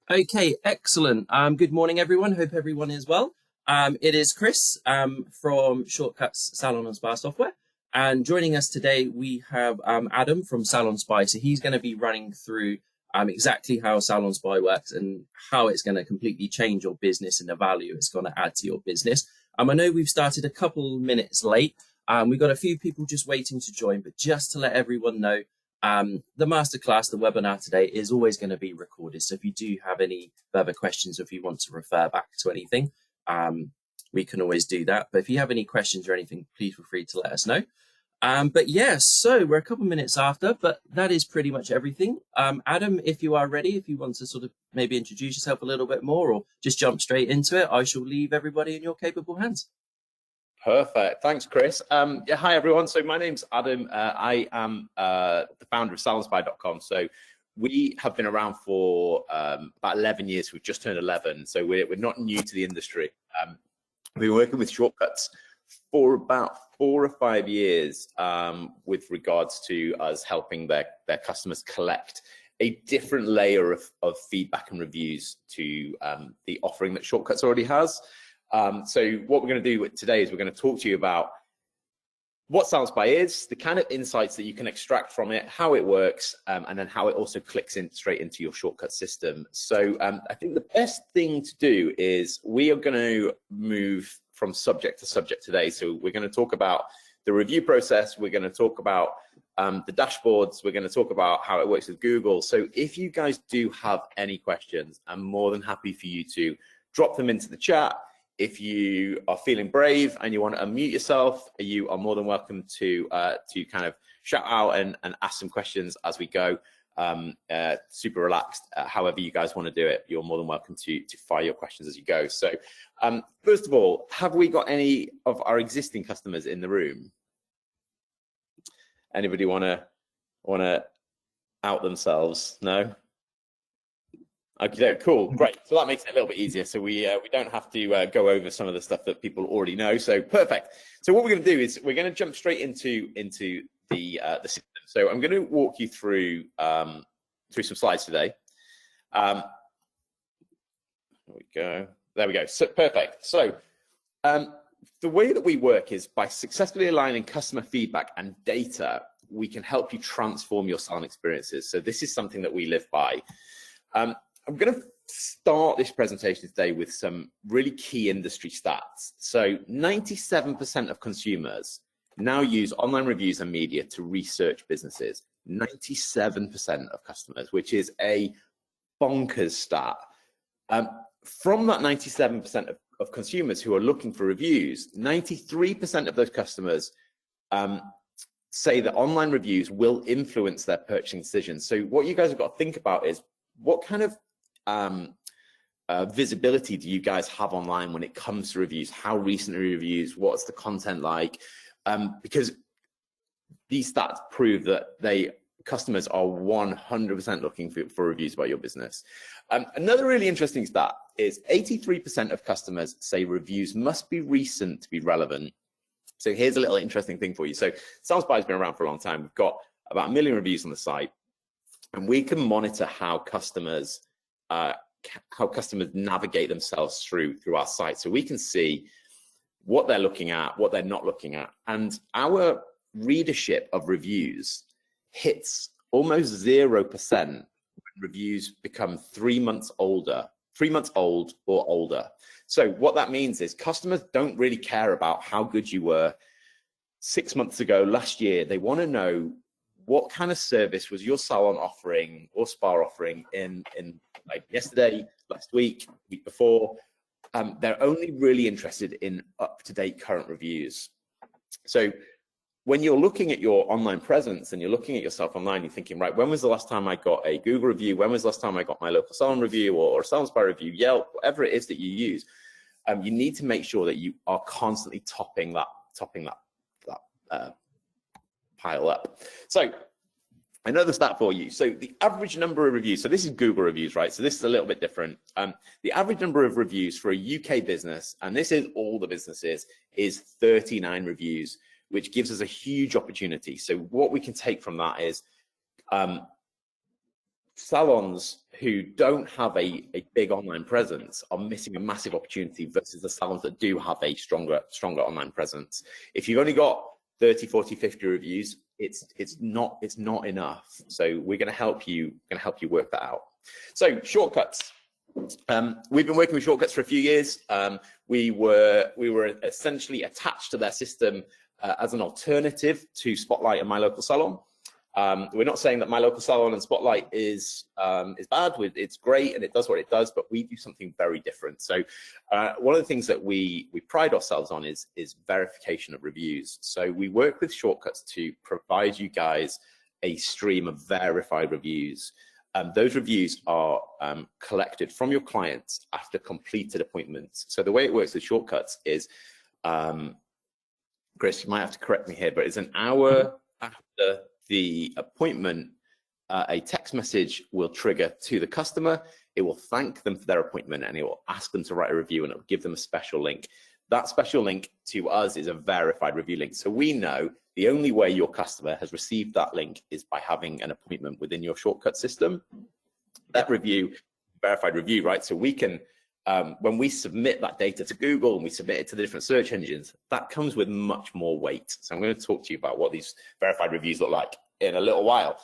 Okay, excellent. Good morning, everyone. Hope everyone is well. It is Chris from Shortcuts Salon and Spy Software. And joining us today, we have Adam from Salon Spy. So he's going to be running through exactly how Salon Spy works and how it's going to completely change your business and the value it's going to add to your business. I know we've started a couple minutes late. We've got a few people just waiting to join, but just to let everyone know, the masterclass, the webinar today is always going to be recorded. So if you do have any further questions, or if you want to refer back to anything, we can always do that. But if you have any questions or anything, please feel free to let us know. But yes, so we're a couple minutes after, but that is pretty much everything. Adam, if you are ready, if you want to sort of maybe introduce yourself a little bit more or just jump straight into it, I shall leave everybody in your capable hands. Perfect. Thanks, Chris. Yeah, hi, everyone. So my name's Adam. I am the founder of salonspy.com. So we have been around for about 11 years. We've just turned 11. So we're not new to the industry. We've been working with Shortcuts for about 4 or 5 years with regards to us helping their customers collect a different layer of feedback and reviews to the offering that Shortcuts already has. So what we're going to do today is we're going to talk to you about what Salon Spy is, the kind of insights that you can extract from it, how it works, and then how it also clicks in straight into your Shortcut system. So I think the best thing to do is we are going to move from subject to subject today. So we're going to talk about the review process. We're going to talk about the dashboards. We're going to talk about how it works with Google. So if you guys do have any questions, I'm more than happy for you to drop them into the chat. If you are feeling brave and you want to unmute yourself, you are more than welcome to kind of shout out and ask some questions as we go. Super relaxed. However you guys want to do it, you're more than welcome to fire your questions as you go. So first of all, have we got any of our existing customers in the room? Anybody want to out themselves? No? Okay, cool, great. So that makes it a little bit easier. So we don't have to go over some of the stuff that people already know. So perfect. So what we're going to do is we're going to jump straight into the system. So I'm going to walk you through through some slides today. There we go. There we go. So perfect. So the way that we work is by successfully aligning customer feedback and data, we can help you transform your salon experiences. So this is something that we live by. I'm going to start this presentation today with some really key industry stats. So 97% of consumers now use online reviews and media to research businesses. 97% of customers, which is a bonkers stat. From that 97% of consumers who are looking for reviews, 93% of those customers say that online reviews will influence their purchasing decisions. So what you guys have got to think about is what kind of visibility do you guys have online when it comes to reviews? How recent are reviews? What's the content like? Because these stats prove that customers are 100% looking for reviews about your business. Another really interesting stat is 83% of customers say reviews must be recent to be relevant. So here's a little interesting thing for you. So Salon Spy has been around for a long time. We've got about 1 million reviews on the site, and we can monitor how customers navigate themselves through our site. So we can see what they're looking at, what they're not looking at. And our readership of reviews hits almost 0% when reviews become 3 months old or older. So what that means is customers don't really care about how good you were 6 months ago, last year. They want to know what kind of service was your salon offering or spa offering in like yesterday, last week, week before. They're only really interested in up-to-date current reviews. So when you're looking at your online presence and you're looking at yourself online, you're thinking, right, when was the last time I got a Google review? When was the last time I got my local salon review or a Salon Spy review, Yelp, whatever it is that you use? You need to make sure that you are constantly topping that pile up. So another stat for you. So the average number of reviews, so this is Google reviews, right? So this is a little bit different. The average number of reviews for a UK business, and this is all the businesses, is 39 reviews, which gives us a huge opportunity. So what we can take from that is salons who don't have a big online presence are missing a massive opportunity versus the salons that do have a stronger online presence. If you've only got 30, 40, 50 reviews, it's not enough. So we're going to help you work that out. So shortcuts. We've been working with shortcuts for a few years. We were essentially attached to their system as an alternative to Spotlight and My Local Salon. We're not saying that My Local Salon and Spotlight is bad. It's great and it does what it does, but we do something very different. So one of the things that we pride ourselves on is verification of reviews. So we work with shortcuts to provide you guys a stream of verified reviews. Those reviews are collected from your clients after completed appointments. So the way it works with shortcuts is, Chris, you might have to correct me here, but it's an hour after the appointment, a text message will trigger to the customer. It will thank them for their appointment and it will ask them to write a review and it will give them a special link. That special link to us is a verified review link. So we know the only way your customer has received that link is by having an appointment within your shortcut system. That review, verified review, right? So we can, when we submit that data to Google and we submit it to the different search engines, that comes with much more weight. So I'm going to talk to you about what these verified reviews look like in a little while.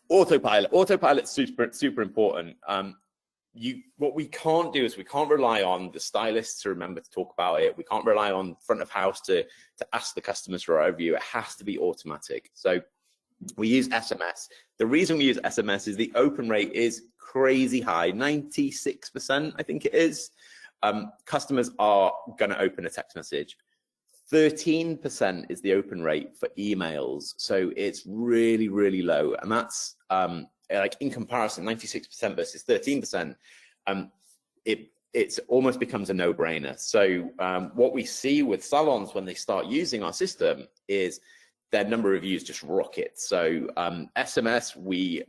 Autopilot's super important. What we can't do is we can't rely on the stylists to remember to talk about it. We can't rely on front of house to ask the customers for a review. It has to be automatic. So we use SMS. The reason we use SMS is the open rate is crazy high, 96%, I think it is. Customers are going to open a text message. 13% is the open rate for emails. So it's really, really low. And that's like in comparison, 96% versus 13%, it almost becomes a no-brainer. So what we see with salons when they start using our system is their number of reviews just rocket. So SMS, we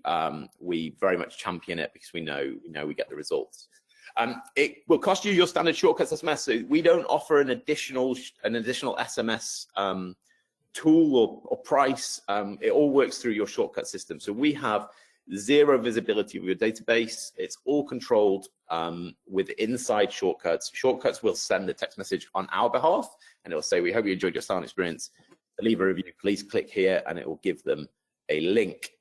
very much champion it because we know we get the results. It will cost you your standard shortcuts SMS. So we don't offer an additional SMS tool or price. It all works through your shortcut system. So we have zero visibility of your database. It's all controlled with inside shortcuts. Shortcuts will send the text message on our behalf, and it will say, "We hope you enjoyed your salon experience. Leave a review. Please click here," and it will give them a link.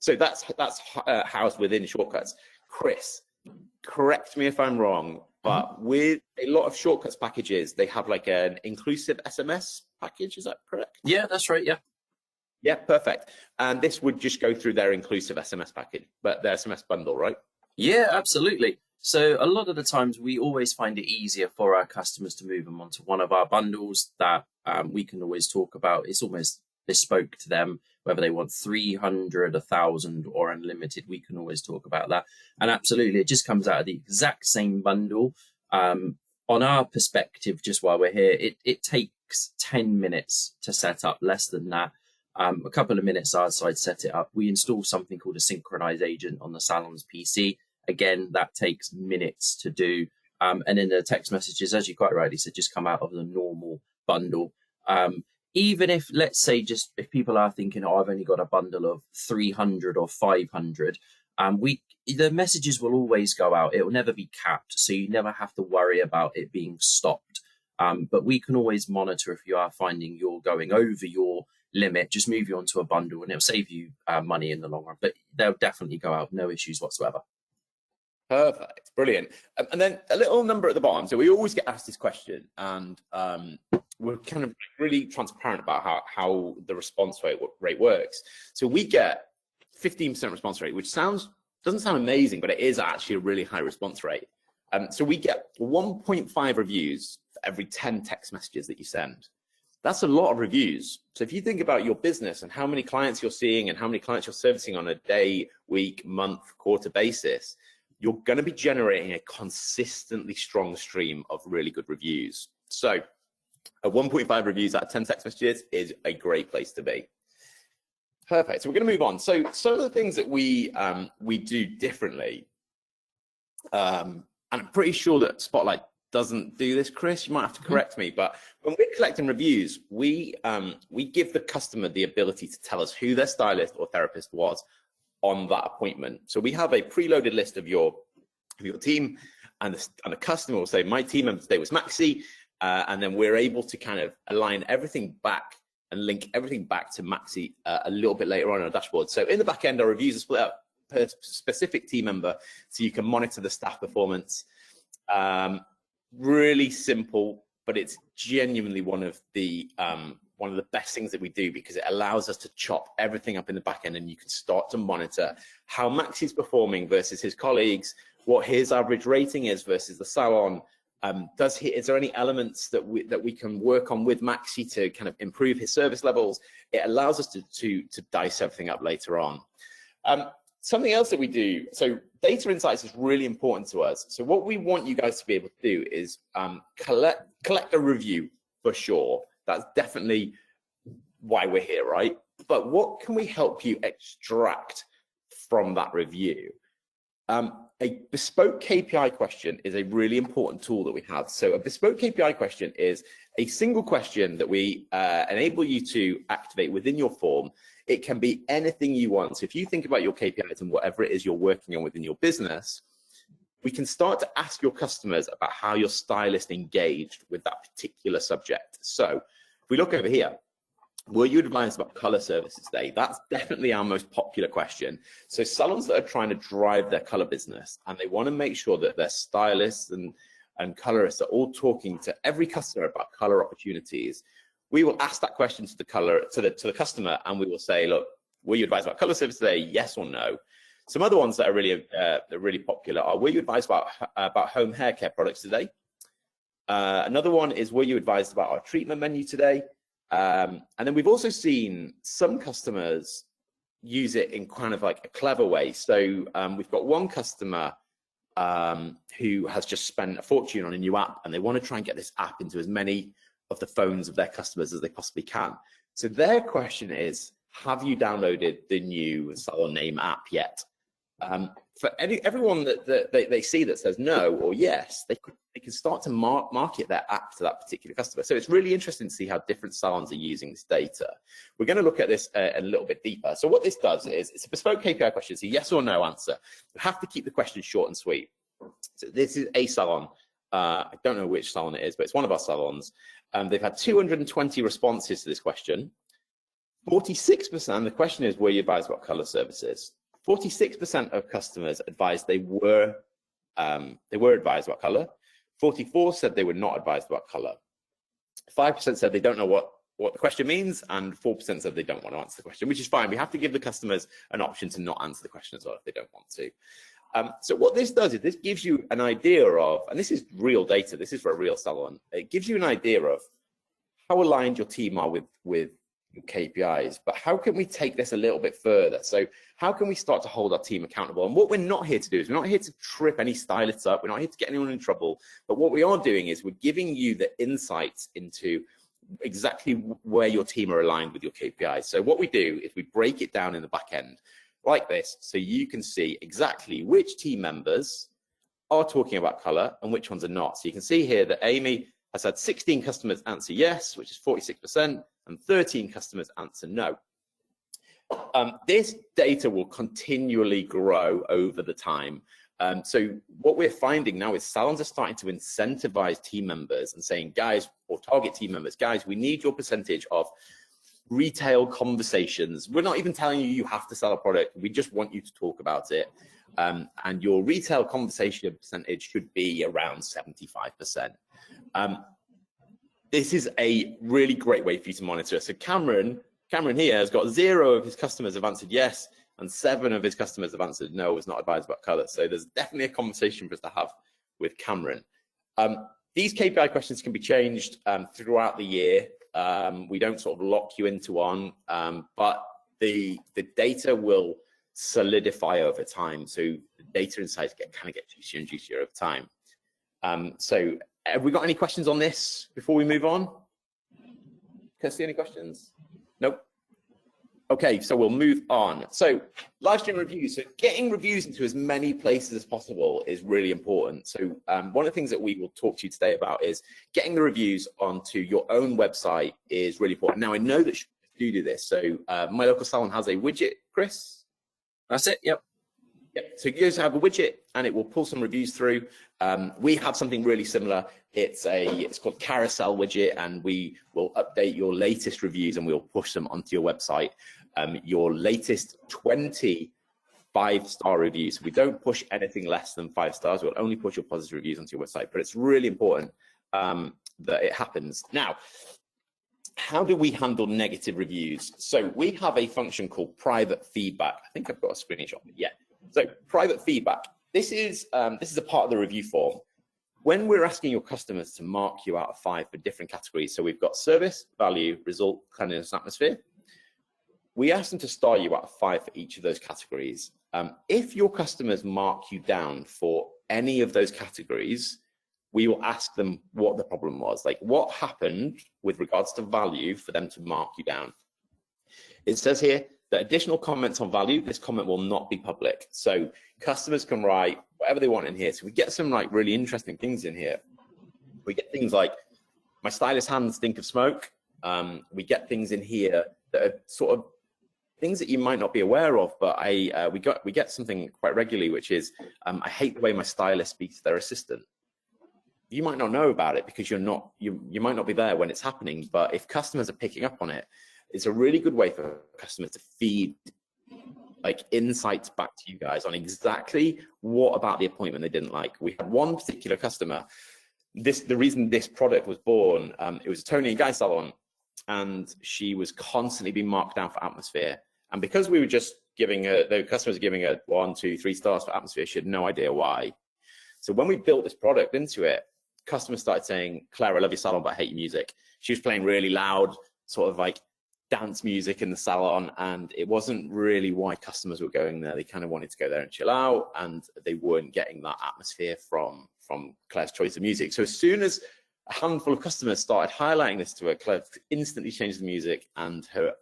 So that's housed within shortcuts. Chris, correct me if I'm wrong, but with a lot of shortcuts packages, they have like an inclusive SMS package. Is that correct? Yeah, that's right. Yeah. Yeah, perfect. And this would just go through their inclusive SMS package, but their SMS bundle, right? Yeah, absolutely. So a lot of the times we always find it easier for our customers to move them onto one of our bundles that we can always talk about. It's almost bespoke to them, whether they want 300, 1,000 or unlimited, we can always talk about that. And absolutely, it just comes out of the exact same bundle. On our perspective, just while we're here, it takes 10 minutes to set up, less than that. A couple of minutes our side set it up. We install something called a synchronize agent on the salon's PC. Again, that takes minutes to do. And then the text messages, as you quite rightly said, just come out of the normal bundle. Even if, let's say, just if people are thinking, "Oh, I've only got a bundle of 300 or 500, the messages will always go out. It will never be capped, so you never have to worry about it being stopped. But we can always monitor if you are finding you're going over your limit, just move you onto a bundle and it'll save you money in the long run. But they'll definitely go out, no issues whatsoever. Perfect, brilliant. And then a little number at the bottom. So we always get asked this question, and we're kind of really transparent about how the response rate works. So we get 15% response rate, which doesn't sound amazing, but it is actually a really high response rate. So we get 1.5 reviews for every 10 text messages that you send. That's a lot of reviews. So if you think about your business and how many clients you're seeing and how many clients you're servicing on a day, week, month, quarter basis, you're going to be generating a consistently strong stream of really good reviews. So a 1.5 reviews out of 10 text messages is a great place to be. Perfect. So we're going to move on. So some of the things that we do differently, and I'm pretty sure that Spotlight doesn't do this, Chris, you might have to correct me, but when we're collecting reviews, we give the customer the ability to tell us who their stylist or therapist was on that appointment. So we have a preloaded list of your team, and the customer will say, my team member today was Maxi, and then we're able to kind of align everything back and link everything back to Maxi a little bit later on our dashboard. So in the back end, our reviews are split up per specific team member, so you can monitor the staff performance. Really simple, but it's genuinely one of the best things that we do, because it allows us to chop everything up in the back end, and you can start to monitor how Maxi's performing versus his colleagues, what his average rating is versus the salon. Is there any elements that we can work on with Maxi to kind of improve his service levels? It allows us to dice everything up later on. Something else that we do, so data insights is really important to us. So what we want you guys to be able to do is collect a review for sure. That's definitely why we're here, right? But what can we help you extract from that review? A bespoke KPI question is a really important tool that we have. So a bespoke KPI question is a single question that we enable you to activate within your form. It can be anything you want. So if you think about your KPIs and whatever it is you're working on within your business, we can start to ask your customers about how your stylist engaged with that particular subject. So if we look over here, were you advised about color services today? That's definitely our most popular question. So salons that are trying to drive their color business, and they want to make sure that their stylists and colorists are all talking to every customer about color opportunities, we will ask that question to the customer, and we will say, look, were you advised about color service today? Yes or no? Some other ones that are really popular are, were you advised about home hair care products today? Another one is, were you advised about our treatment menu today? And then we've also seen some customers use it in kind of like a clever way. So we've got one customer who has just spent a fortune on a new app, and they want to try and get this app into as many of the phones of their customers as they possibly can. So their question is, have you downloaded the new Salon Name app yet? For everyone that they see that says no or yes, they can start to market their app to that particular customer. So it's really interesting to see how different salons are using this data. We're going to look at this a little bit deeper. So what this does is, it's a bespoke KPI question. It's a yes or no answer. You have to keep the question short and sweet. So this is a salon. I don't know which salon it is, but it's one of our salons. They've had 220 responses to this question. 46%, the question is, were you advised about color services? 46% of customers advised they were advised about color. 44% said they were not advised about color. 5% said they don't know what the question means, and 4% said they don't want to answer the question, which is fine. We have to give the customers an option to not answer the question as well if they don't want to. So what this does is this gives you an idea of, and this is real data, this is for a real salon, it gives you an idea of how aligned your team are with your KPIs, but how can we take this a little bit further? So how can we start to hold our team accountable? And what we're not here to do is, we're not here to trip any stylists up, we're not here to get anyone in trouble, but what we are doing is we're giving you the insights into exactly where your team are aligned with your KPIs. So what we do is we break it down in the back end like this, so you can see exactly which team members are talking about color and which ones are not. So you can see here that Amy has had 16 customers answer yes, which is 46%, and 13 customers answer no. This data will continually grow over the time. So what we're finding now is salons are starting to incentivize team members and saying, guys, or target team members, guys, we need your percentage of retail conversations. We're not even telling you have to sell a product. We just want you to talk about it. And your retail conversation percentage should be around 75%. This is a really great way for you to monitor. So Cameron here has got 0 of his customers have answered yes, and 7 of his customers have answered no, was not advised about color. So there's definitely a conversation for us to have with Cameron. These KPI questions can be changed throughout the year. We don't sort of lock you into one, but the data will solidify over time. So the data insights kind of get juicier and juicier over time. So have we got any questions on this before we move on? Kirsty, any questions? Nope. Okay, so we'll move on. So live stream reviews. So getting reviews into as many places as possible is really important. So one of the things that we will talk to you today about is getting the reviews onto your own website is really important. Now, I know that you do this. So my local salon has a widget, Chris. That's it. Yep. Yeah, so you guys have a widget and it will pull some reviews through. We have something really similar. It's called Carousel widget, and we will update your latest reviews and we'll push them onto your website. Your latest 20 5-star reviews. We don't push anything less than 5 stars. We'll only push your positive reviews onto your website, but it's really important that it happens. Now, how do we handle negative reviews? So we have a function called private feedback. I think I've got a screenshot. Yeah. So private feedback. This is a part of the review form. When we're asking your customers to mark you out of 5 for different categories, so we've got service, value, result, cleanliness, atmosphere. We ask them to star you out of 5 for each of those categories. If your customers mark you down for any of those categories, we will ask them what the problem was. Like, what happened with regards to value for them to mark you down? It says here that additional comments on value, this comment will not be public. So customers can write whatever they want in here. So we get some like really interesting things in here. We get things like, my stylist hands stink of smoke. We get things in here that are sort of things that you might not be aware of, but we get something quite regularly, which is, I hate the way my stylist speaks to their assistant. You might not know about it because you might not be there when it's happening, but if customers are picking up on it, it's a really good way for customers to feed like insights back to you guys on exactly what about the appointment they didn't like. We had one particular customer, the reason this product was born, it was a Tony and Guy salon, and she was constantly being marked down for atmosphere. And because we were just giving her, the customers were giving her 1, 2, 3 stars for atmosphere, she had no idea why. So when we built this product into it, customers started saying, Claire, I love your salon, but I hate your music. She was playing really loud, sort of like dance music in the salon, and it wasn't really why customers were going there. They kind of wanted to go there and chill out, and they weren't getting that atmosphere from Claire's choice of music. So as soon as a handful of customers started highlighting this to her, Claire instantly changed the music, and her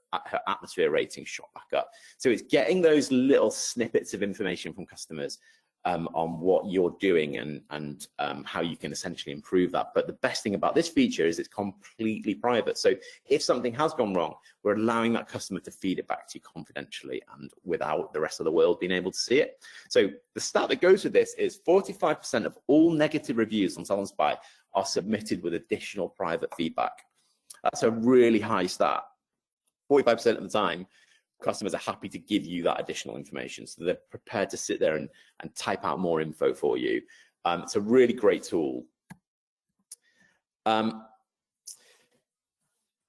atmosphere rating shot back up. So it's getting those little snippets of information from customers on what you're doing and how you can essentially improve that. But the best thing about this feature is it's completely private. So if something has gone wrong, we're allowing that customer to feed it back to you confidentially and without the rest of the world being able to see it. So the stat that goes with this is 45% of all negative reviews on Salon Spy are submitted with additional private feedback. That's a really high stat. 45% of the time, customers are happy to give you that additional information. So they're prepared to sit there and type out more info for you. It's a really great tool.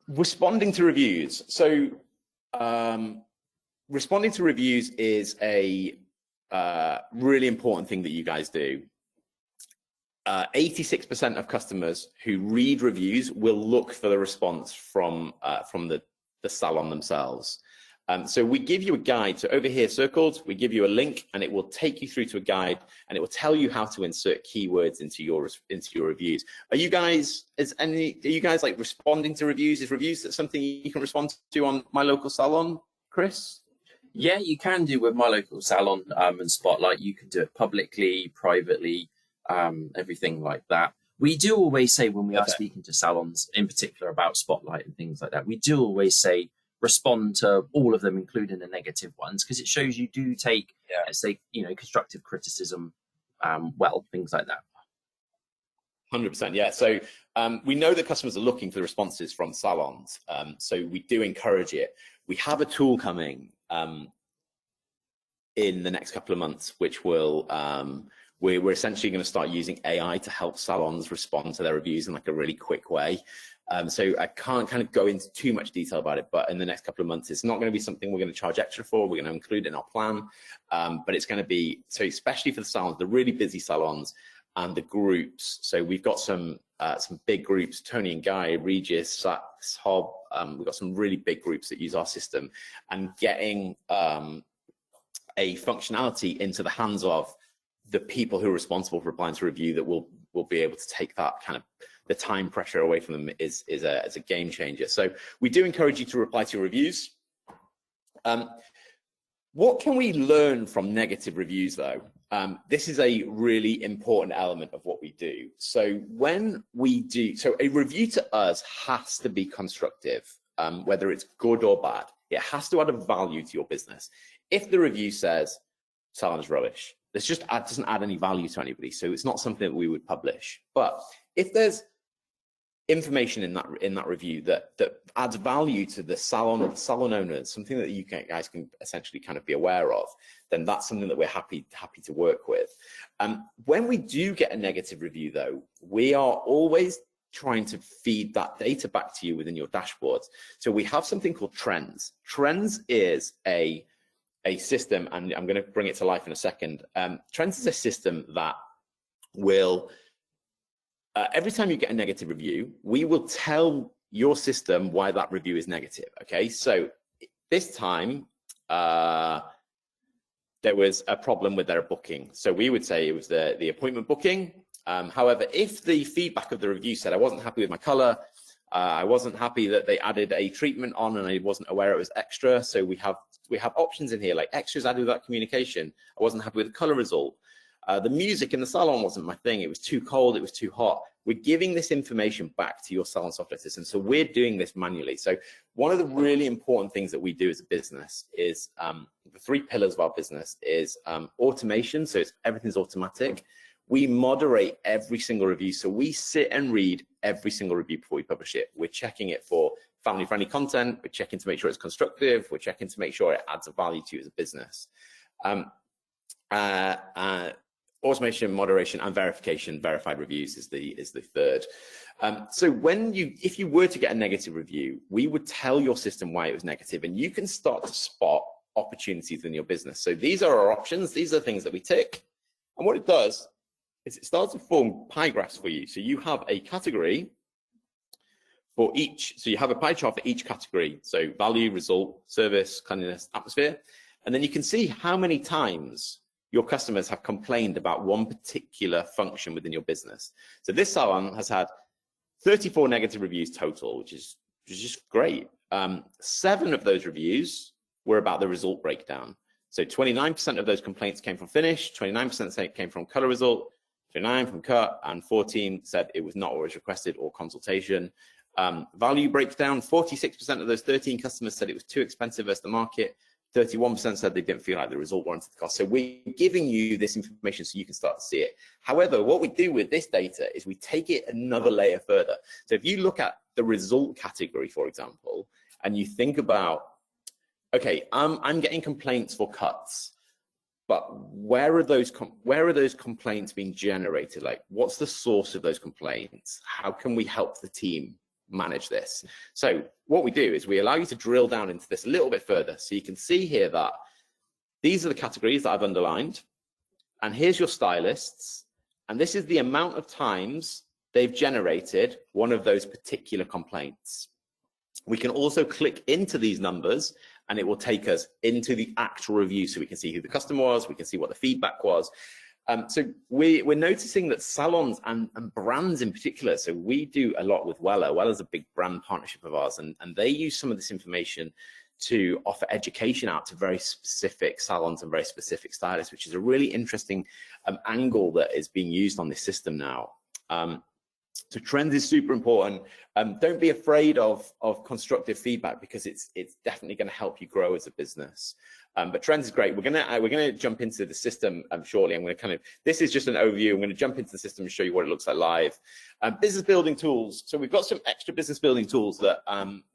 Responding to reviews. So responding to reviews is a really important thing that you guys do. 86% of customers who read reviews will look for the response from the salon themselves. So we give you a guide. So over here circled, we give you a link, and it will take you through to a guide, and it will tell you how to insert keywords into your reviews. Are you guys like responding to reviews? Is reviews something you can respond to on My Local Salon, Chris? Yeah, you can do with My Local Salon and Spotlight. You can do it publicly, privately, everything like that. We do always say when we are speaking to salons, in particular about Spotlight and things like that, we do always say respond to all of them, including the negative ones, because it shows you do take, let's say, constructive criticism, well, things like that. 100%, yeah. So we know that customers are looking for the responses from salons, so we do encourage it. We have a tool coming in the next couple of months, which will we're essentially going to start using AI to help salons respond to their reviews in like a really quick way. So I can't kind of go into too much detail about it, but in the next couple of months, it's not going to be something we're going to charge extra for. We're going to include it in our plan, but it's going to be, so especially for the salons, the really busy salons and the groups. So we've got some big groups, Tony and Guy, Regis, Saks, Hob. We've got some really big groups that use our system, and getting a functionality into the hands of the people who are responsible for replying to review that will be able to take that kind of the time pressure away from them is a game changer. So we do encourage you to reply to your reviews. What can we learn from negative reviews though? This is a really important element of what we do. So when we do, so a review to us has to be constructive, whether it's good or bad. It has to add a value to your business. If the review says salon is rubbish, this just doesn't add any value to anybody. So it's not something that we would publish. But if there's information in that review that adds value to the salon owners, something that you guys can essentially kind of be aware of, then that's something that we're happy to work with. When we do get a negative review, though, we are always trying to feed that data back to you within your dashboards. So we have something called Trends. Trends is a system, and I'm going to bring it to life in a second. Trends is a system that will, every time you get a negative review, we will tell your system why that review is negative. Okay, so this time there was a problem with their booking. So we would say it was the appointment booking. However, if the feedback of the review said I wasn't happy with my color, I wasn't happy that they added a treatment on and I wasn't aware it was extra. So we have options in here like extras added without communication. I wasn't happy with the color result. The music in the salon wasn't my thing. It was too cold. It was too hot. We're giving this information back to your salon software system. So we're doing this manually. So one of the really important things that we do as a business is the 3 pillars of our business is automation. So everything's automatic. We moderate every single review. So we sit and read every single review before we publish it. We're checking it for family-friendly content. We're checking to make sure it's constructive. We're checking to make sure it adds a value to you as a business. Automation, moderation, and verification. Verified reviews is the third. So if you were to get a negative review, we would tell your system why it was negative, and you can start to spot opportunities in your business. So these are our options. These are things that we tick, and what it does is it starts to form pie graphs for you. So you have a category for each. So you have a pie chart for each category. So value, result, service, cleanliness, atmosphere, and then you can see how many times your customers have complained about one particular function within your business. So this salon has had 34 negative reviews total, which is just great. 7 of those reviews were about the result breakdown. So 29% of those complaints came from finish, 29% came from color result, 29 from cut, and 14 said it was not what was requested or consultation. Value breakdown, 46% of those 13 customers said it was too expensive versus the market. 31% said they didn't feel like the result warranted the cost. So we're giving you this information so you can start to see it. However, what we do with this data is we take it another layer further. So if you look at the result category, for example, and you think about, okay, I'm getting complaints for cuts, but where are those complaints being generated? Like, what's the source of those complaints? How can we help the team manage this? So what we do is we allow you to drill down into this a little bit further. So you can see here that these are the categories that I've underlined, and here's your stylists, and this is the amount of times they've generated one of those particular complaints. We can also click into these numbers and it will take us into the actual review, so we can see who the customer was, we can see what the feedback was. So we're noticing that salons and brands in particular, so we do a lot with Weller. Weller's a big brand partnership of ours, and they use some of this information to offer education out to very specific salons and very specific stylists, which is a really interesting angle that is being used on this system now. So trends is super important. Don't be afraid of constructive feedback, because it's definitely going to help you grow as a business. But trends is great. We're gonna jump into the system shortly. I'm gonna this is just an overview. I'm gonna jump into the system and show you what it looks like live. Business building tools. So we've got some extra business building tools that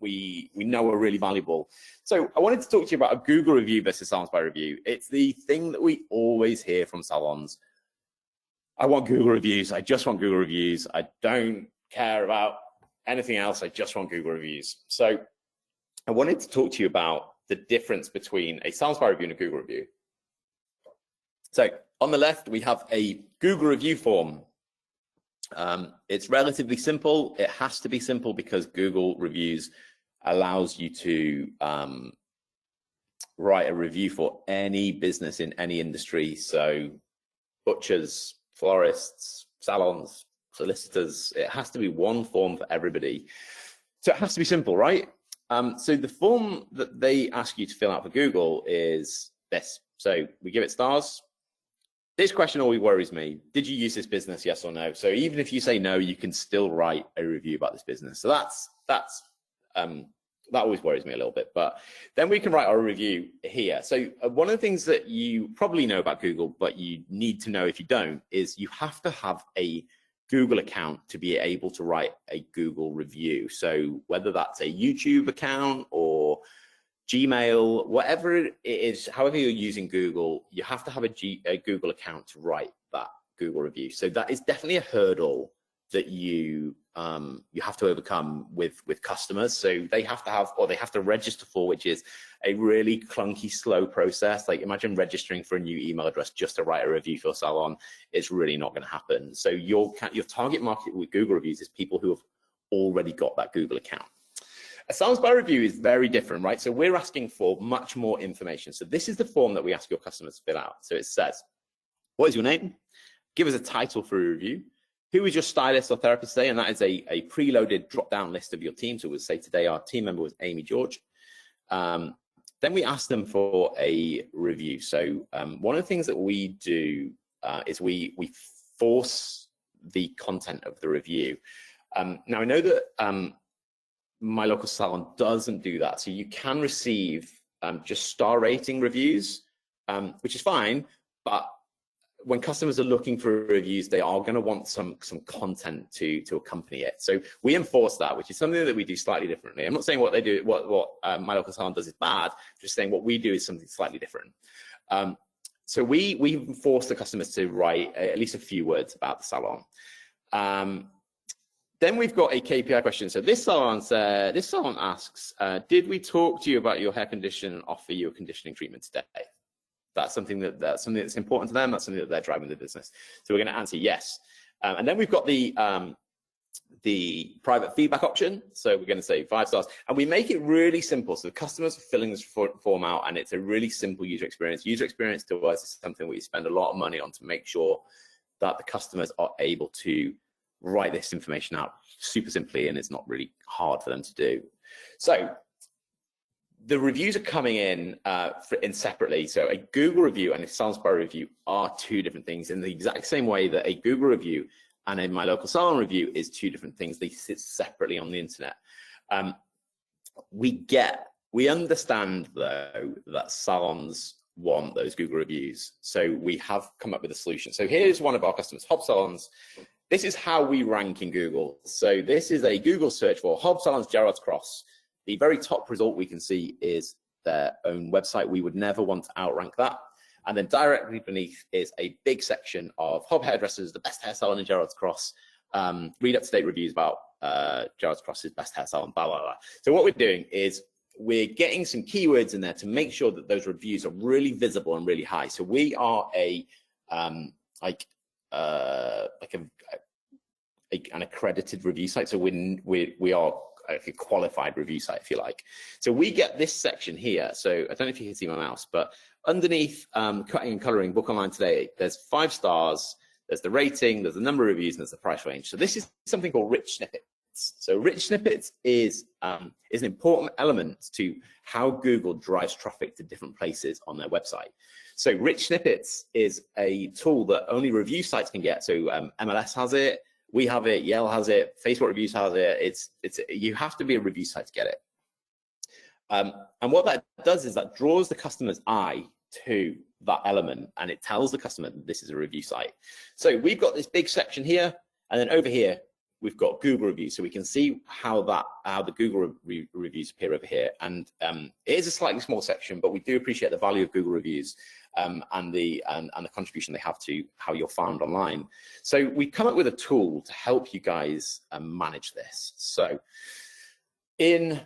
we know are really valuable. So I wanted to talk to you about a Google review versus Salon Spy review. It's the thing that we always hear from salons. I want Google reviews. I just want Google reviews. I don't care about anything else. I just want Google reviews. So I wanted to talk to you about the difference between a Salon Spy review and a Google review. So on the left, we have a Google review form. It's relatively simple. It has to be simple because Google reviews allows you to write a review for any business in any industry. So butchers, florists, salons, solicitors, it has to be one form for everybody. So it has to be simple, right? So the form that they ask you to fill out for Google is this. So we give it stars. This question always worries me. Did you use this business, yes or no? So even if you say no, you can still write a review about this business. So that's that always worries me a little bit. But then we can write our review here. So one of the things that you probably know about Google, but you need to know if you don't, is you have to have a Google account to be able to write a Google review. So whether that's a YouTube account or Gmail, whatever it is, however you're using Google, you have to have a Google account to write that Google review. So that is definitely a hurdle that you have to overcome with customers. So they have to have, or they have to register for, which is a really clunky, slow process. Like imagine registering for a new email address just to write a review for Salon. It's really not going to happen. So your target market with Google reviews is people who have already got that Google account. A Salon Spy review is very different, right? So we're asking for much more information. So this is the form that we ask your customers to fill out. So it says, what is your name? Give us a title for a review. Who is your stylist or therapist today? And that is a preloaded drop-down list of your team. So we'll say today our team member was Amy George. Then we ask them for a review. So one of the things that we do is we force the content of the review. Now I know that My Local Salon doesn't do that. So you can receive just star rating reviews, which is fine, but when customers are looking for reviews, they are going to want some content to accompany it. So we enforce that, which is something that we do slightly differently. I'm not saying what they do, what My Local Salon does is bad. Just saying what we do is something slightly different. So we force the customers to write at least a few words about the salon. Then we've got a KPI question. So this salon asks, did we talk to you about your hair condition and offer you a conditioning treatment today? That's something that's important to them. That's something that they're driving the business. So we're going to answer yes. And then we've got the private feedback option. So we're going to say 5 stars, and we make it really simple. So the customers are filling this form out, and it's a really simple user experience. User experience to us is something we spend a lot of money on to make sure that the customers are able to write this information out super simply, and it's not really hard for them to do. So the reviews are coming in separately. So a Google review and a Salon Spy review are 2 different things, in the exact same way that a Google review and a My Local Salon review is 2 different things. They sit separately on the internet. We understand though that salons want those Google reviews. So we have come up with a solution. So here's one of our customers, Hob Salons. This is how we rank in Google. So this is a Google search for Hob Salons Gerrards Cross. The very top result we can see is their own website. We would never want to outrank that. And then directly beneath is a big section of Hob Hairdressers, the best hair salon in Gerrards Cross. Read up-to-date reviews about Gerrards Cross's best hair salon, blah, blah, blah. So what we're doing is we're getting some keywords in there to make sure that those reviews are really visible and really high. So we are an accredited review site. So we are a qualified review site, if you like. So we get this section here. So I don't know if you can see my mouse, but underneath cutting and coloring, book online today, there's 5 stars, there's the rating, there's the number of reviews, and there's the price range. So this is something called rich snippets. So rich snippets is an important element to how Google drives traffic to different places on their website. So rich snippets is a tool that only review sites can get. So MLS has it, we have it, Yale has it, Facebook Reviews has it. You have to be a review site to get it. And what that does is that draws the customer's eye to that element, and it tells the customer that this is a review site. So we've got this big section here, and then over here we've got Google reviews, so we can see how the Google reviews appear over here. And it is a slightly small section, but we do appreciate the value of Google reviews and the contribution they have to how you're found online. So we come up with a tool to help you guys manage this. So in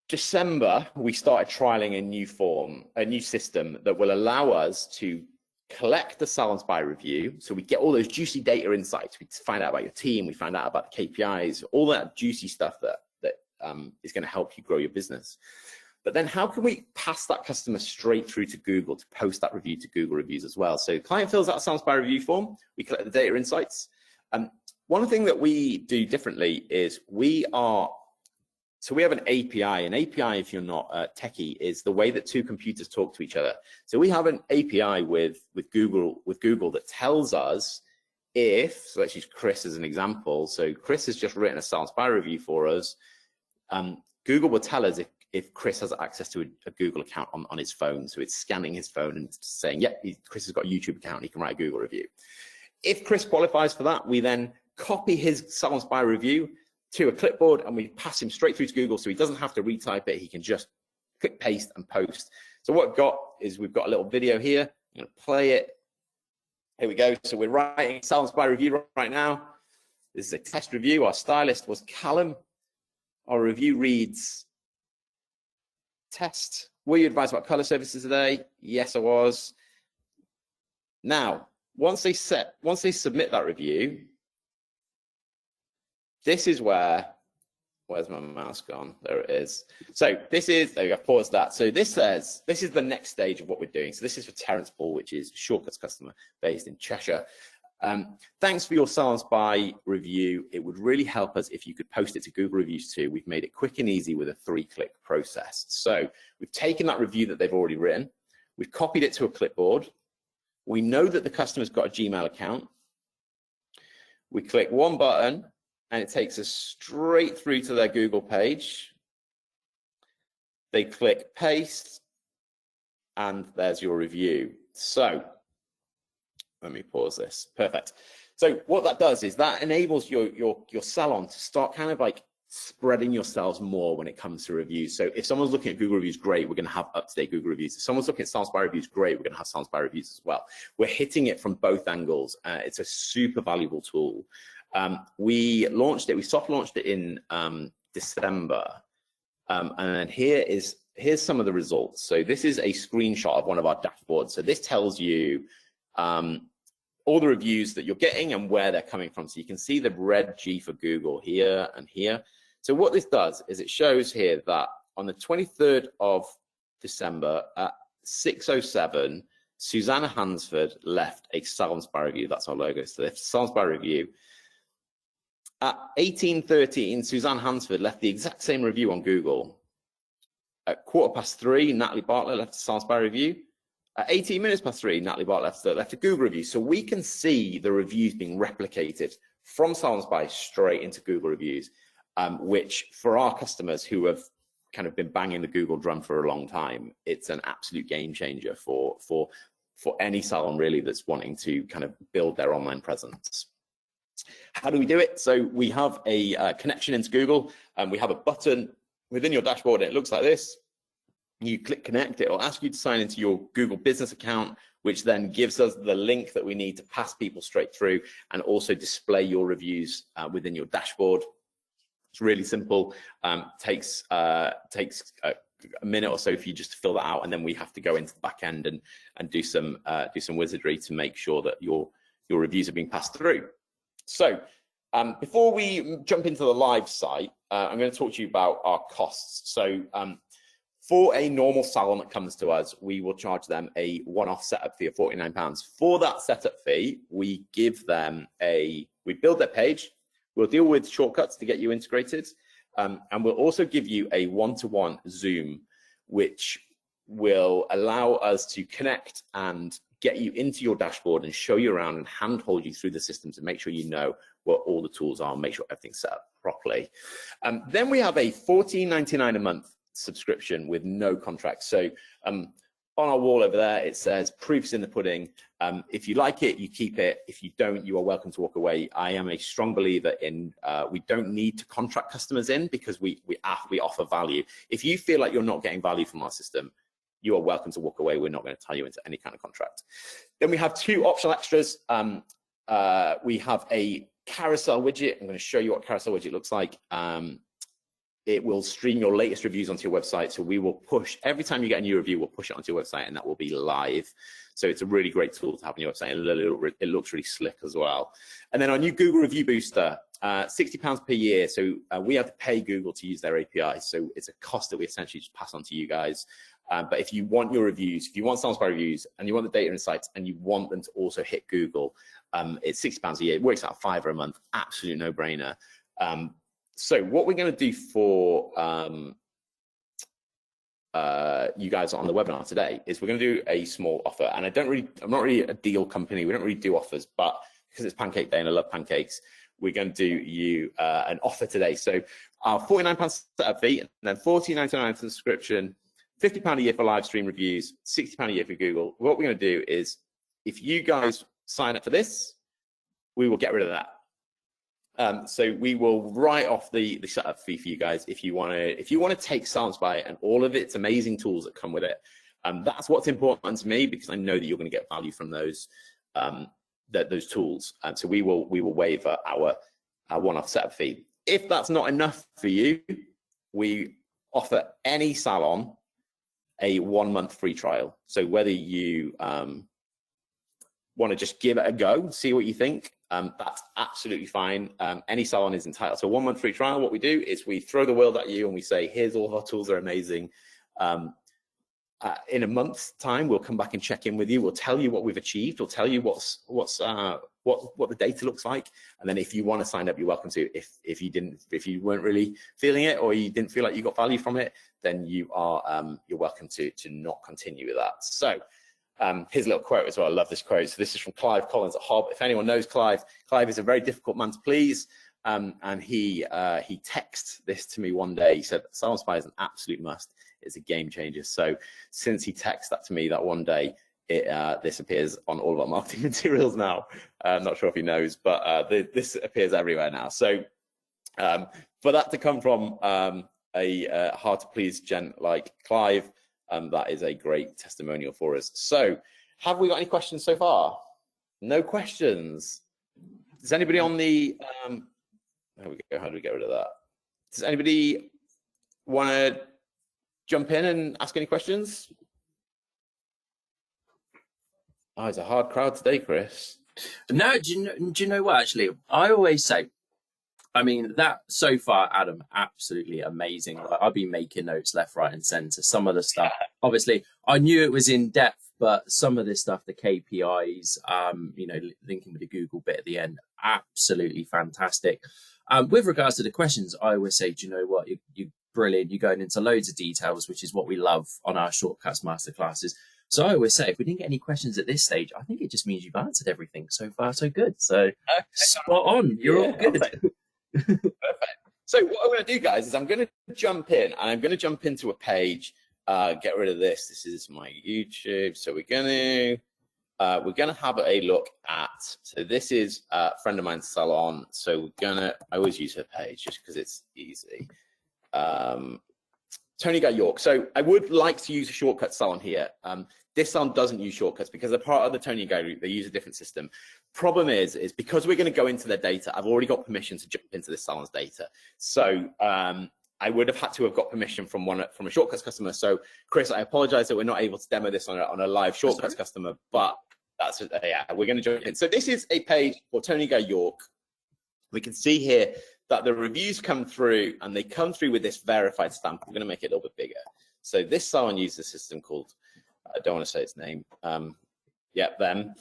December, we started trialing a new system that will allow us to collect the Salon Spy review. So we get all those juicy data insights. We find out about your team. We find out about the KPIs, all that juicy stuff that is going to help you grow your business. But then how can we pass that customer straight through to Google to post that review to Google reviews as well? So client fills out a Salon Spy review form. We collect the data insights. One thing that we do differently is we have an API. An API, if you're not techie, is the way that 2 computers talk to each other. So we have an API with Google that tells us so let's use Chris as an example. So Chris has just written a Salon Spy review for us. Google will tell us if Chris has access to a Google account on his phone. So it's scanning his phone and saying, yeah, Chris has got a YouTube account, he can write a Google review. If Chris qualifies for that, we then copy his Salon Spy review to a clipboard and we pass him straight through to Google, so he doesn't have to retype it, he can just click paste and post. So what we've got is we've got a little video here. I'm going to play it. Here we go. So we're writing Salon Spy review right now. This is a test review. Our stylist was Callum. Our review reads, test, were you advised about color services today? Yes, I was. Now, once they submit that review, this is where's my mouse gone? There it is. So this is, there we go, pause that. So this says, this is the next stage of what we're doing. So this is for Terence Paul, which is Shortcuts customer based in Cheshire. Thanks for your Salon Spy review. It would really help us if you could post it to Google Reviews too. We've made it quick and easy with a 3-click process. So we've taken that review that they've already written, we've copied it to a clipboard. We know that the customer's got a Gmail account. We click one button and it takes us straight through to their Google page. They click paste and there's your review. So let me pause this. Perfect. So what that does is that enables your salon to start kind of like spreading yourselves more when it comes to reviews. So if someone's looking at Google Reviews, great, we're going to have up-to-date Google Reviews. If someone's looking at Salon Spy Reviews, great, we're going to have Salon Spy Reviews as well. We're hitting it from both angles. It's a super valuable tool. We launched it, we soft launched it in December. And then here's some of the results. So this is a screenshot of one of our dashboards. So this tells you all the reviews that you're getting and where they're coming from. So you can see the red G for Google here and here. So what this does is it shows here that on the 23rd of December at 6:07, Susanna Hansford left a Salon Spy review. That's our logo. So the Salon Spy review. At 18:13, Susanna Hansford left the exact same review on Google. At 3:15, Natalie Bartlett left a Salon Spy review. At 18 minutes past 3, Natalie Bartlett left a Google review. So we can see the reviews being replicated from Salon Spy straight into Google Reviews, which for our customers who have kind of been banging the Google drum for a long time, it's an absolute game changer for any salon really that's wanting to kind of build their online presence. How do we do it? So we have a connection into Google, and we have a button within your dashboard. And it looks like this. You click connect, it will ask you to sign into your Google business account, which then gives us the link that we need to pass people straight through and also display your reviews within your dashboard. It's really simple. Takes a minute or so for you just to fill that out, and then we have to go into the back end and do some wizardry to make sure that your reviews are being passed through. So before we jump into the live site, I'm going to talk to you about our costs. So for a normal salon that comes to us, we will charge them a one-off setup fee of £49. For that setup fee, we give them we build their page, we'll deal with shortcuts to get you integrated, and we'll also give you a one-to-one Zoom, which will allow us to connect and get you into your dashboard and show you around and handhold you through the system to make sure you know what all the tools are and make sure everything's set up properly. Then we have a $14.99 a month subscription with no contract. So on our wall over there, it says proof's in the pudding. If you like it, you keep it. If you don't, you are welcome to walk away. I am a strong believer in we don't need to contract customers in because we offer value. If you feel like you're not getting value from our system, you are welcome to walk away. We're not going to tie you into any kind of contract. Then we have two optional extras. We have a carousel widget. I'm going to show you what carousel widget looks like. It will stream your latest reviews onto your website. So we will push, every time you get a new review, we'll push it onto your website and that will be live. So it's a really great tool to have on your website. It looks really slick as well. And then our new Google Review Booster, £60 per year. So we have to pay Google to use their API. So it's a cost that we essentially just pass on to you guys. But if you want your reviews, if you want Salon Spy reviews and you want the data insights and you want them to also hit Google, it's £60 a year. It works out £5 a month, absolute no-brainer. So what we're going to do for you guys on the webinar today is we're going to do a small offer. And I'm not really a deal company. We don't really do offers, but because it's Pancake Day and I love pancakes, we're going to do you an offer today. So our £49 setup fee, and then £14.99 for the subscription, £50 a year for live stream reviews, £60 a year for Google. What we're going to do is, if you guys sign up for this, we will get rid of that. So we will write off the setup fee for you guys if you want to take Salon Spy and all of its amazing tools that come with it. That's what's important to me, because I know that you're going to get value from those tools. So we will waive our one-off setup fee. If that's not enough for you, we offer any salon a 1-month free trial. So whether you want to just give it a go, see what you think, that's absolutely fine. Any salon is entitled to a 1-month free trial. What we do is we throw the world at you and we say, here's all of our tools, are amazing. In a month's time, we'll come back and check in with you. We'll tell you what we've achieved. We'll tell you what the data looks like. And then if you want to sign up, you're welcome to. If you weren't really feeling it, or you didn't feel like you got value from it, then you're welcome to not continue with that. So here's a little quote as well. I love this quote. So this is from Clive Collins at Hob. If anyone knows Clive is a very difficult man to please. And he texted this to me one day. He said, Salon Spy is an absolute must. It's a game changer. So since he texted that to me that one day, this appears on all of our marketing materials now. I'm not sure if he knows, but this appears everywhere now. So for that to come from a hard to please gent like Clive, that is a great testimonial for us. So have we got any questions so far? No questions. Does anybody on the there we go. How do we get rid of that? Does anybody want to jump in and ask any questions? Oh, it's a hard crowd today, Chris. No, do you know what, actually? I always say, I mean, that so far, Adam, absolutely amazing. Like, I've been making notes left, right, and centre. Some of the stuff, obviously, I knew it was in depth, but some of this stuff, the KPIs, linking with the Google bit at the end, absolutely fantastic. With regards to the questions, I always say, do you know what? You're brilliant. You're going into loads of details, which is what we love on our shortcuts masterclasses. So I always say, if we didn't get any questions at this stage, I think it just means you've answered everything. So far, so good. So okay, spot on. You're all good. Perfect. So what I'm going to do, guys, is I'm going to jump in, and I'm going to jump into a page. Get rid of this. This is my YouTube. So we're going to have a look at. So this is a friend of mine's salon. So I always use her page just because it's easy. Tony Guy York. So I would like to use a shortcut salon here. This salon doesn't use shortcuts because they're part of the Tony Guy group. They use a different system. Problem is because we're going to go into their data, I've already got permission to jump into this salon's data. So I would have had to have got permission from a shortcuts customer. So Chris, I apologize that we're not able to demo this on a live shortcuts customer, but that's we're going to jump in. So this is a page for Tony Guy York. We can see here that the reviews come through, and they come through with this verified stamp. I'm going to make it a little bit bigger. So this salon uses a system called, I don't want to say its name. Them.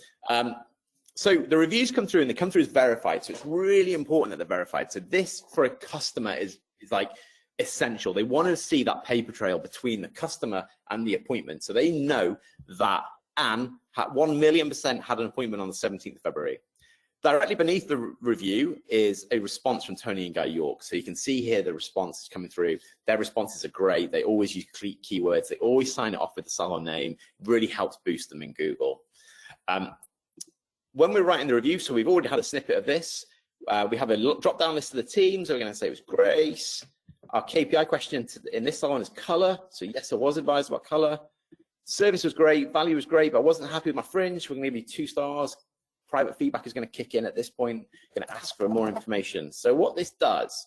So the reviews come through, and they come through as verified. So it's really important that they're verified. So this for a customer is like essential. They want to see that paper trail between the customer and the appointment. So they know that Anne had 1,000,000% had an appointment on the 17th of February. Directly beneath the review is a response from Tony and Guy York. So you can see here the responses coming through. Their responses are great. They always use keywords. They always sign it off with the salon name. It really helps boost them in Google. When we're writing the review, so we've already had a snippet of this. We have a drop-down list of the teams. So we're going to say it was Grace. Our KPI question in this salon is color. So yes, I was advised about color. Service was great. Value was great, but I wasn't happy with my fringe. We're going to give you 2 stars. Private feedback is going to kick in at this point. Going to ask for more information. So what this does,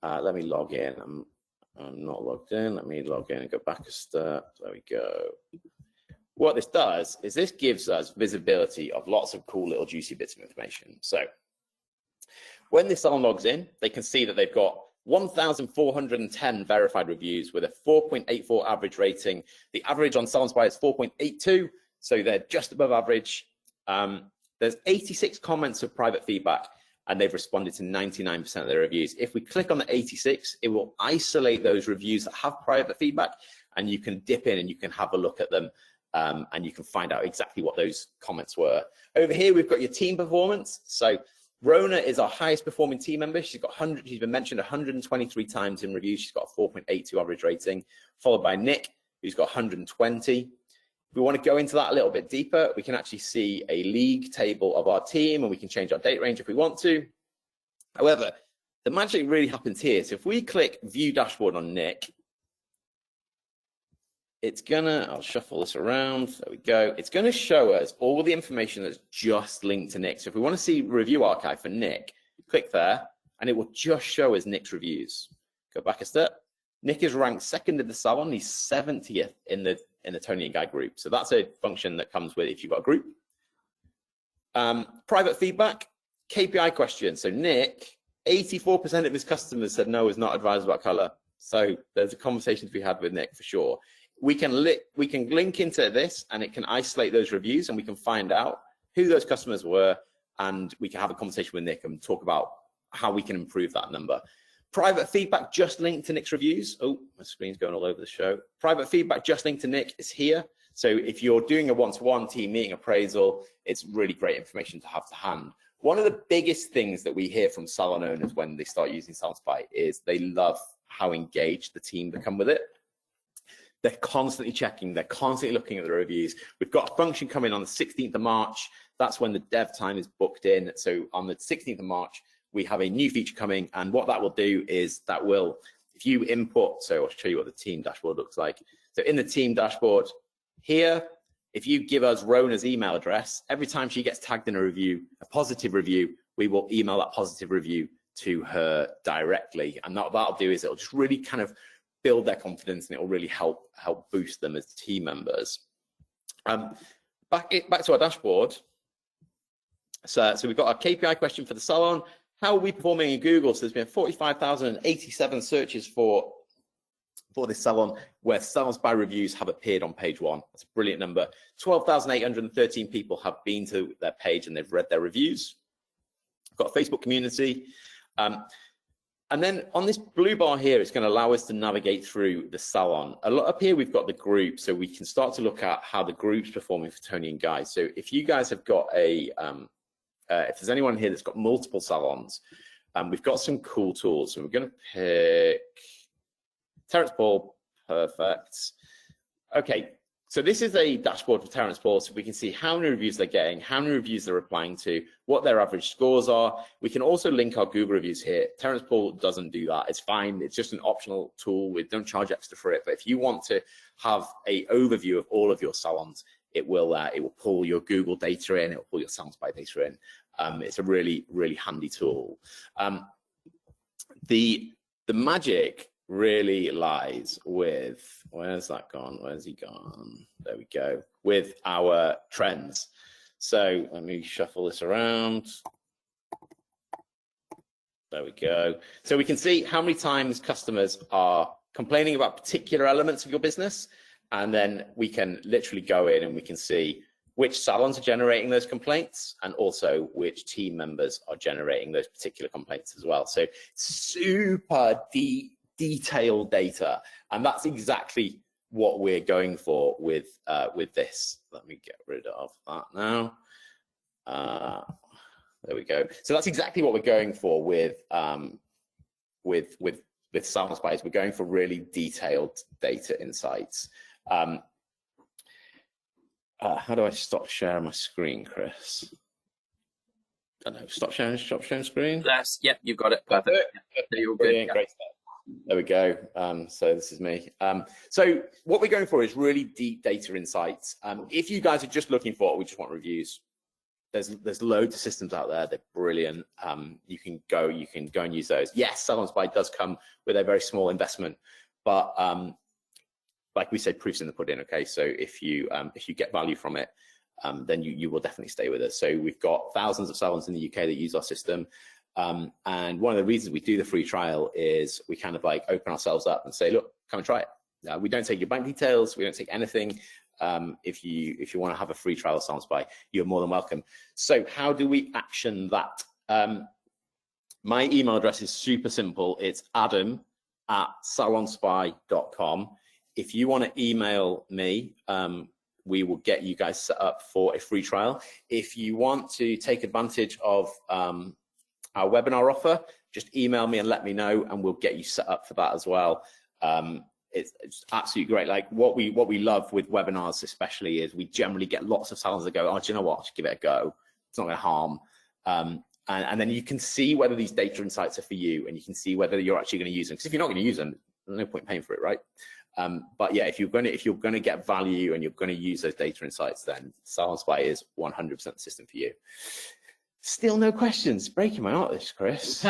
let me log in. I'm not logged in. Let me log in and go back a step. There we go. What this does is this gives us visibility of lots of cool little juicy bits of information. So when this salon logs in, they can see that they've got 1,410 verified reviews with a 4.84 average rating. The average on Salon Spy is 4.82, so they're just above average. There's 86 comments of private feedback, and they've responded to 99% of their reviews. If we click on the 86, it will isolate those reviews that have private feedback, and you can dip in and you can have a look at them, and you can find out exactly what those comments were. Over here, we've got your team performance. So Rona is our highest performing team member. She's been mentioned 123 times in reviews. She's got a 4.82 average rating, followed by Nick, who's got 120. If we want to go into that a little bit deeper, we can actually see a league table of our team, and we can change our date range if we want to. However, the magic really happens here. So if we click View Dashboard on Nick, it's gonna, I'll shuffle this around, there we go. It's gonna show us all the information that's just linked to Nick. So if we wanna see review archive for Nick, click there, and it will just show us Nick's reviews. Go back a step. Nick is ranked second in the salon. He's 70th in the Tony and Guy group. So that's a function that comes with if you've got a group. Private feedback, KPI question. So Nick, 84% of his customers said no, is not advised about color. So there's a conversation to be had with Nick for sure. We can link into this, and it can isolate those reviews, and we can find out who those customers were, and we can have a conversation with Nick and talk about how we can improve that number. Private feedback just linked to Nick's reviews. Oh, my screen's going all over the show. Private feedback just linked to Nick is here. So if you're doing a one-to-one team meeting appraisal, it's really great information to have to hand. One of the biggest things that we hear from salon owners when they start using Salon Spy is they love how engaged the team become with it. They're constantly checking, they're constantly looking at the reviews. We've got a function coming on the 16th of March. That's when the dev time is booked in. So on the 16th of March, we have a new feature coming, and what that will do is that will, if you input, so I'll show you what the team dashboard looks like. So in the team dashboard here, if you give us Rona's email address, every time she gets tagged in a review, a positive review, we will email that positive review to her directly. And that'll do is it'll just really kind of build their confidence, and it will really help boost them as team members. Back to our dashboard. So we've got our KPI question for the salon. How are we performing in Google? So there's been 45,087 searches for this salon, where Salon Spy reviews have appeared on page 1. That's a brilliant number. 12,813 people have been to their page and they've read their reviews. We've got a Facebook community. And then on this blue bar here, it's going to allow us to navigate through the salon. Up here, we've got the group, so we can start to look at how the group's performing for Tony and Guy. So if you guys have got if there's anyone here that's got multiple salons, we've got some cool tools. So we're going to pick Terrence Paul, perfect. Okay, so this is a dashboard for Terrence Paul, so we can see how many reviews they're getting, how many reviews they're replying to, what their average scores are. We can also link our Google reviews here. Terrence Paul doesn't do that. It's fine. It's just an optional tool. We don't charge extra for it. But if you want to have an overview of all of your salons, it will pull your Google data in. It will pull your Salon Spy data in. It's a really, really handy tool. The magic really lies with, where's that gone? Where's he gone? There we go, with our trends. So let me shuffle this around. There we go. So we can see how many times customers are complaining about particular elements of your business. And then we can literally go in and we can see which salons are generating those complaints, and also which team members are generating those particular complaints as well. So super detailed data, and that's exactly what we're going for with this. Let me get rid of that now. There we go. So that's exactly what we're going for with Salon Spy. We're going for really detailed data insights. How do I stop sharing my screen, Chris? I don't know. Stop sharing screen. Yep, you've got it. Perfect. You're good. Yeah. Great stuff. There we go. So this is me. So what we're going for is really deep data insights. If you guys are just looking for, we just want reviews, there's loads of systems out there. They're brilliant. You can go and use those. Yes, Salon Spy does come with a very small investment, but like we said, proof's in the pudding. Okay, so if you get value from it, then you will definitely stay with us. So we've got thousands of salons in the UK that use our system. And one of the reasons we do the free trial is we kind of like open ourselves up and say, look, come and try it. We don't take your bank details. We don't take anything. If you want to have a free trial of Salon Spy, you're more than welcome. So how do we action that? My email address is super simple. It's adam@salonspy.com. If you want to email me, we will get you guys set up for a free trial. If you want to take advantage of our webinar offer, just email me and let me know, and we'll get you set up for that as well. It's absolutely great. Like what we love with webinars especially is we generally get lots of salons that go, oh, do you know what, just give it a go, it's not going to harm. And then you can see whether these data insights are for you, and you can see whether you're actually going to use them, because if you're not going to use them, there's no point paying for it, right? But yeah, if you're going to get value and you're going to use those data insights, then Salon Spy is 100% the system for you. Still no questions. Breaking my heart, this, Chris.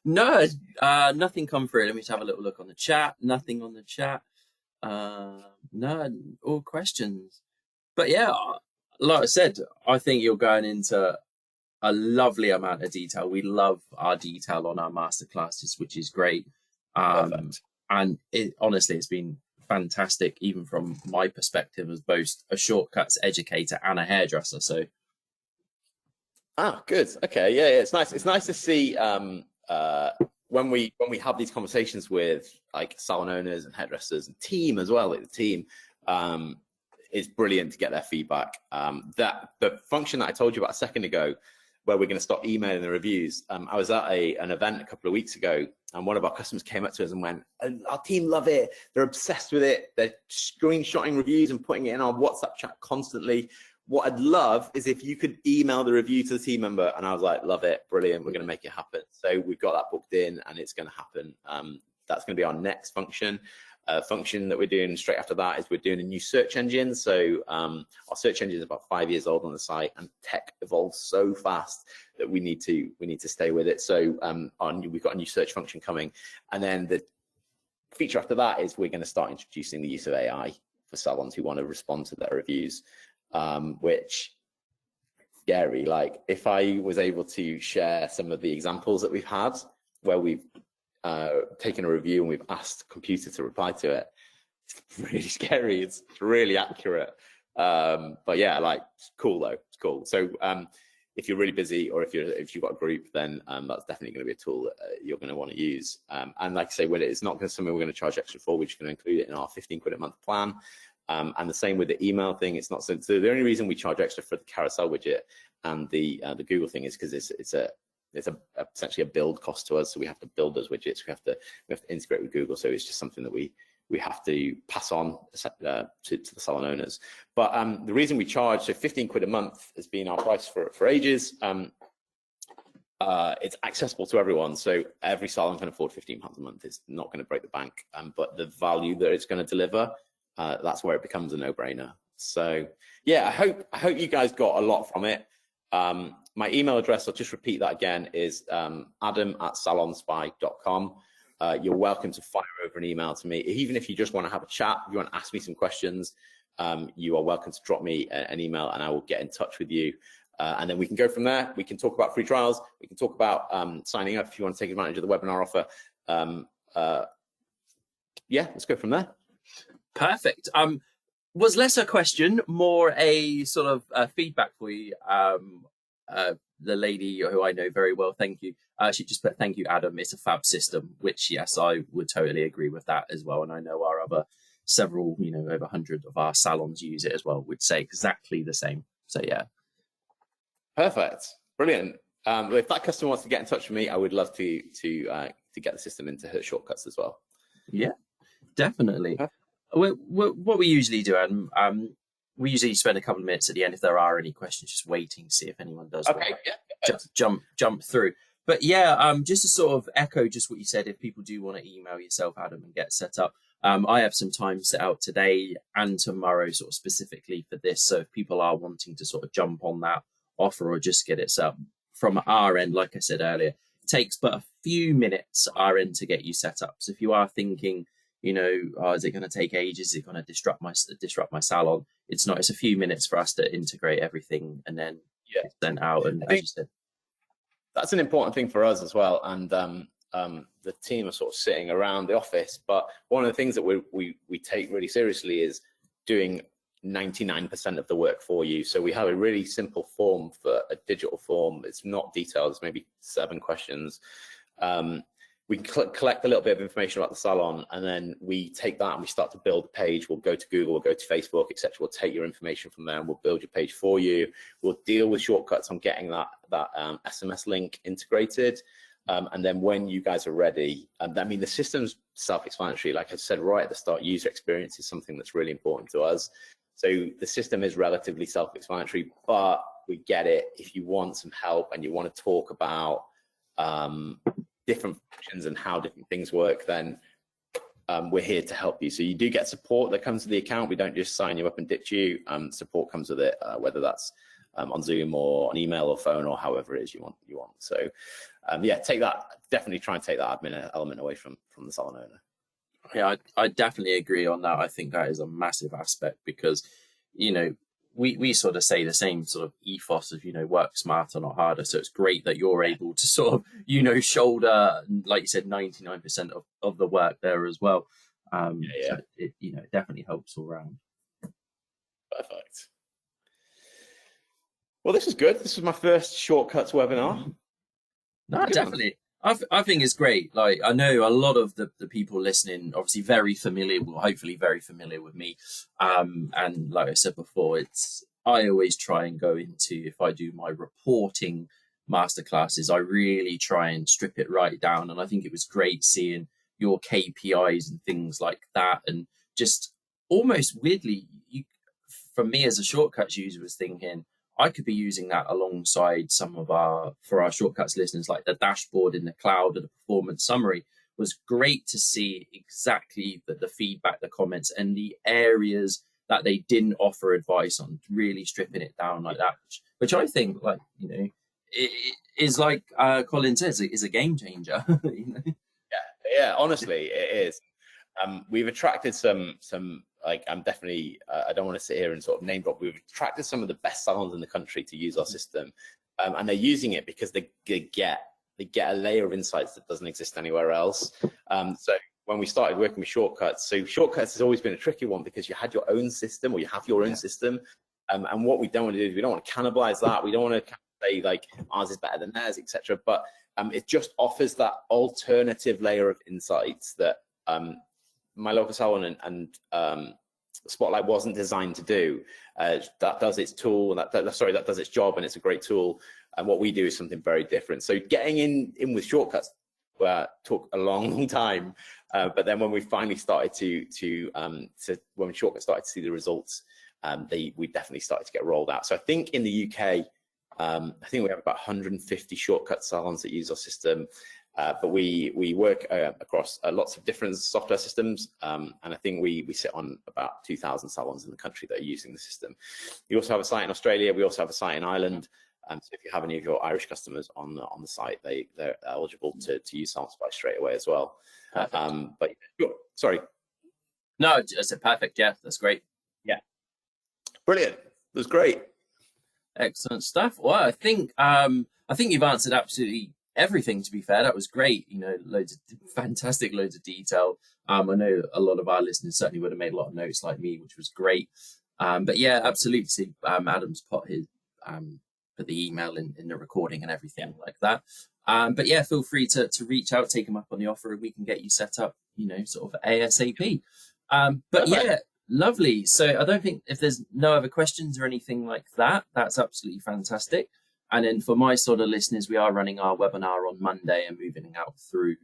No, nothing come through. Let me just have a little look on the chat. Nothing on the chat. No, all questions. But yeah, like I said, I think you're going into a lovely amount of detail. We love our detail on our masterclasses, which is great. And honestly, it's been fantastic, even from my perspective as both a shortcuts educator and a hairdresser. So. Ah, good. Okay, yeah, it's nice. It's nice to see when we have these conversations with like salon owners and hairdressers and team as well. Like the team, it's brilliant to get their feedback. That the function that I told you about a second ago, where we're going to stop emailing the reviews. I was at an event a couple of weeks ago, and one of our customers came up to us and went, "Our team love it. They're obsessed with it. They're screenshotting reviews and putting it in our WhatsApp chat constantly. What I'd love is if you could email the review to the team member." And I was like, love it, brilliant, we're going to make it happen. So we've got that booked in, and it's going to happen. That's going to be our next function. Function that we're doing straight after that is we're doing a new search engine. So our search engine is about 5 years old on the site, and tech evolves so fast that we need to stay with it. So we've got a new search function coming, and then the feature after that is we're going to start introducing the use of AI for salons who want to respond to their reviews. Which scary. Like if I was able to share some of the examples that we've had where we've taken a review and we've asked the computer to reply to it, it's really scary. It's really accurate. But yeah, like it's cool though. It's cool. So if you're really busy, or if you've got a group, then that's definitely going to be a tool that you're going to want to use. And like I say, when it's not something we're going to charge extra for, we're just going to include it in our 15 quid a month plan. And the same with the email thing. It's not so the only reason we charge extra for the carousel widget and the Google thing is because it's essentially a build cost to us. So we have to build those widgets. We have to integrate with Google. So it's just something that we have to pass on to the salon owners. But the reason we charge, so 15 quid a month has been our price for ages. It's accessible to everyone, so every salon can afford £15 a month. It's not going to break the bank, but the value that it's going to deliver, that's where it becomes a no-brainer. So yeah, I hope you guys got a lot from it. My email address, I'll just repeat that again, is adam@salonspy.com. You're welcome to fire over an email to me, even if you just want to have a chat. If you want to ask me some questions, you are welcome to drop me an email, and I will get in touch with you. And then we can go from there. We can talk about free trials. We can talk about signing up if you want to take advantage of the webinar offer. Yeah, let's go from there. Perfect. Was less a question, more a sort of feedback for you. The lady who I know very well, thank you. She just put, "Thank you, Adam. It's a fab system," which, yes, I would totally agree with that as well. And I know our other several, over 100 of our salons use it as well, would say exactly the same. So yeah. Perfect. Brilliant. If that customer wants to get in touch with me, I would love to get the system into her shortcuts as well. Yeah, definitely. What we usually do, Adam, we usually spend a couple of minutes at the end if there are any questions, just waiting to see if anyone does jump through. But yeah, just to sort of echo just what you said, if people do want to email yourself, Adam, and get set up, I have some time set out today and tomorrow sort of specifically for this. So if people are wanting to sort of jump on that offer or just get it set up from our end, like I said earlier, it takes but a few minutes our end to get you set up. So if you are thinking, is it going to take ages? Is it going to disrupt my salon? It's not. It's a few minutes for us to integrate everything and then it's sent out. And as you said, that's an important thing for us as well. And the team are sort of sitting around the office, but one of the things that we take really seriously is doing 99% of the work for you. So we have a really simple form, for a digital form. It's not detailed. It's maybe 7 questions. we collect a little bit of information about the salon, and then we take that and we start to build a page. We'll go to Google, we'll go to Facebook, etc. We'll take your information from there and we'll build your page for you. We'll deal with shortcuts on getting that SMS link integrated. And then when you guys are ready, I mean, the system's self-explanatory. Like I said right at the start, user experience is something that's really important to us. So the system is relatively self-explanatory, but we get it. If you want some help and you want to talk about different functions and how different things work, then we're here to help you. So you do get support that comes to the account. We don't just sign you up and ditch you. Support comes with it, whether that's on Zoom or on email or phone or however it is you want. So yeah, definitely try and take that admin element away from the salon owner. Yeah, I definitely agree on that. I think that is a massive aspect because, you know, we sort of say the same sort of ethos of, you know, work smarter, not harder. So it's great that you're able to sort of, you know, shoulder, like you said, 99% of the work there as well. So it, you know, it definitely helps all around. Perfect. Well, this is good. This was my first shortcuts webinar. No, definitely. I think it's great. Like, I know a lot of the people listening, obviously very familiar, well, hopefully very familiar with me. And like I said before, I always try and go into, if I do my reporting masterclasses, I really try and strip it right down. And I think it was great seeing your KPIs and things like that. And just almost weirdly, for me as a shortcuts user was thinking, I could be using that alongside for our shortcuts listeners, like the dashboard in the cloud or the performance summary. Was great to see exactly the feedback, the comments, and the areas that they didn't offer advice on, really stripping it down like that, which I think, like, you know, it is like Colin says, it is a game changer. You know? Yeah, honestly, it is. We've attracted some like, I'm definitely, I don't want to sit here and sort of name drop. We've attracted some of the best salons in the country to use our system, and they're using it because they get a layer of insights that doesn't exist anywhere else. So when we started working with shortcuts, so shortcuts has always been a tricky one because you had your own system, or you have your own system, and what we don't want to do is we don't want to cannibalize that. We don't want to say like ours is better than theirs, etc. But it just offers that alternative layer of insights that my local salon and Spotlight wasn't designed to do. That does its tool, and that does its job, and it's a great tool. And what we do is something very different. So getting in with shortcuts took a long time, but then when we finally started when shortcuts started to see the results, we definitely started to get rolled out. So I think in the UK, I think we have about 150 shortcut salons that use our system. But we work across lots of different software systems, and I think we sit on about 2,000 salons in the country that are using the system. We also have a site in Australia. We also have a site in Ireland. So if you have any of your Irish customers on the site, they're eligible to use Salon Spy straight away as well. But sorry. No, I said perfect. Yeah, that's great. Yeah, brilliant. It was great. Excellent stuff. Well, I think you've answered absolutely everything, to be fair. That was great. You know, loads of detail. I know a lot of our listeners certainly would have made a lot of notes like me, which was great. But yeah, absolutely. Adam's put the email in the recording and everything like that. But yeah, feel free to reach out, take him up on the offer, and we can get you set up, you know, sort of ASAP. But yeah, lovely. So I don't think, if there's no other questions or anything like that, that's absolutely fantastic. And then for my sort of listeners, we are running our webinar on Monday and moving out through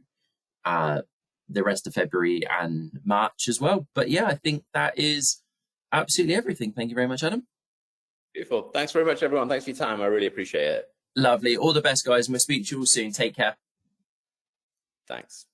the rest of February and March as well. But yeah, I think that is absolutely everything. Thank you very much, Adam. Beautiful. Thanks very much, everyone. Thanks for your time. I really appreciate it. Lovely. All the best, guys. And we'll speak to you all soon. Take care. Thanks.